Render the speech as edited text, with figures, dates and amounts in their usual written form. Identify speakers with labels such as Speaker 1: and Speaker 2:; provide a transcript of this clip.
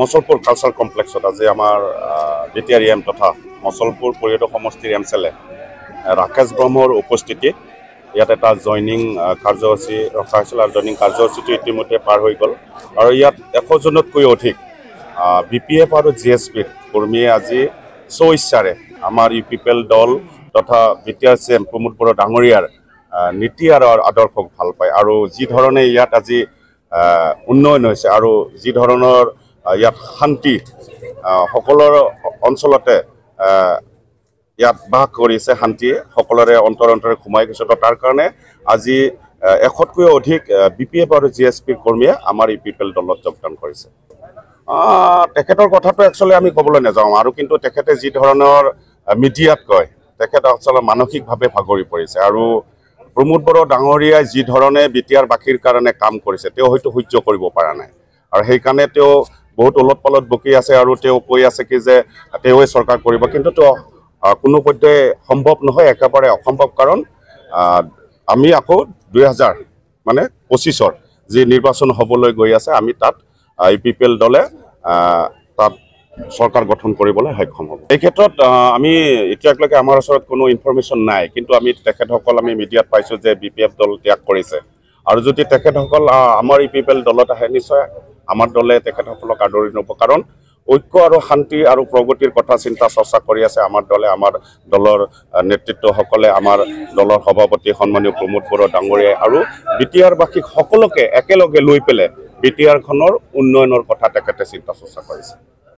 Speaker 1: Musalpur culture কমপ্লেক্সত আজি আমাৰ BTR M তথা মছলপুৰ পৰিষদ সমষ্টিৰ এমচেলে ৰাকেশ ব্ৰহ্মৰ উপস্থিতিত ইয়াত এটা জইনিং কাৰ্যসূচী ৰখা হৈছিল আৰু জইনিং কাৰ্যসূচীটো ইতিমধ্যে পাৰ হৈ গ'ল আৰু ইয়াত 100 জনতকৈ অধিক বিপিএফ আৰু জিএছপিৰ কৰ্মীয়ে আজি স্বইচ্ছাৰে আমাৰ ইউপিপিএল দল তথা বিটিআৰ চিএম প্ৰমোদ বড়ো ডাঙৰীয়াৰ নীতি আৰু আদৰ্শক ভাল পায় আৰু যি ধৰণে ইয়াত আজি উন্নয়ন হৈছে আৰু যি ধৰণৰ ইয়াত শান্তি সকলৰ অঞ্চলতে ইয়াত বাস কৰিছে শান্তিয়ে সকলোৰে অন্তৰে সোমাই গৈছে তাৰ কাৰণে আজি 100তকৈ অধিক বিপিএফ আৰু জিএছপিৰ কৰ্মীয়ে আমাৰ ইউপিপিএল দলত যোগদান কৰিছে তেখেতৰ কথাটো একচুৱেলি আমি ক'বলৈ নাযাওঁ আৰু কিন্তু তেখেতে যি ধৰণৰ মিডিয়াত কয় তেখেত আচলতে মানসিকভাৱে ভাগৰি পৰিছে আৰু প্ৰমোদ বড়ো ডাঙৰীয়াই যি ধৰণে বিটিআৰ বাকীৰ কাৰণে কাম কৰিছে তেওঁ হয়তো সহ্য কৰিব পৰা নাই আৰু সেইকাৰণে তেওঁ বহুত ওলট পালট বকি আছে আৰু তেওঁ কৈ আছে কি যে তেওঁৱে চৰকাৰ কৰিব কিন্তু কোনো পধ্যে সম্ভৱ নহয় একেবাৰে অসম্ভৱ কাৰণ আমি আকৌ 2025ৰ যি নিৰ্বাচন হ'বলৈ গৈ আছে আমি তাত ইউপিপিএল দলে তাত চৰকাৰ গঠন কৰিবলৈ সক্ষম হ'ব এই ক্ষেত্ৰত আমি এতিয়ালৈকে আমাৰ ওচৰত কোনো ইনফৰমেশ্যন নাই কিন্তু আমি তেখেতসকল আমি মিডিয়াত পাইছোঁ যে বিপিএফ দল ত্যাগ কৰিছে আৰু যদি তেখেতসকল আমাৰ ইউপিপিএল দলত আহে নিশ্চয় আমাৰ দলে তেখেতসকলক আদৰি ল'ব কাৰণ ঐক্য আৰু শান্তি আৰু প্ৰগতিৰ কথা চিন্তা চৰ্চা কৰি আছে আমাৰ দলে আমাৰ দলৰ নেতৃত্বসকলে আমাৰ দলৰ সভাপতি সন্মানীয় প্ৰমোদ বড়ো ডাঙৰীয়াই আৰু বিটিআৰবাসীক সকলোকে একেলগে লৈ পেলাই বিটিআৰখনৰ উন্নয়নৰ কথা তেখেতে চিন্তা চৰ্চা কৰিছে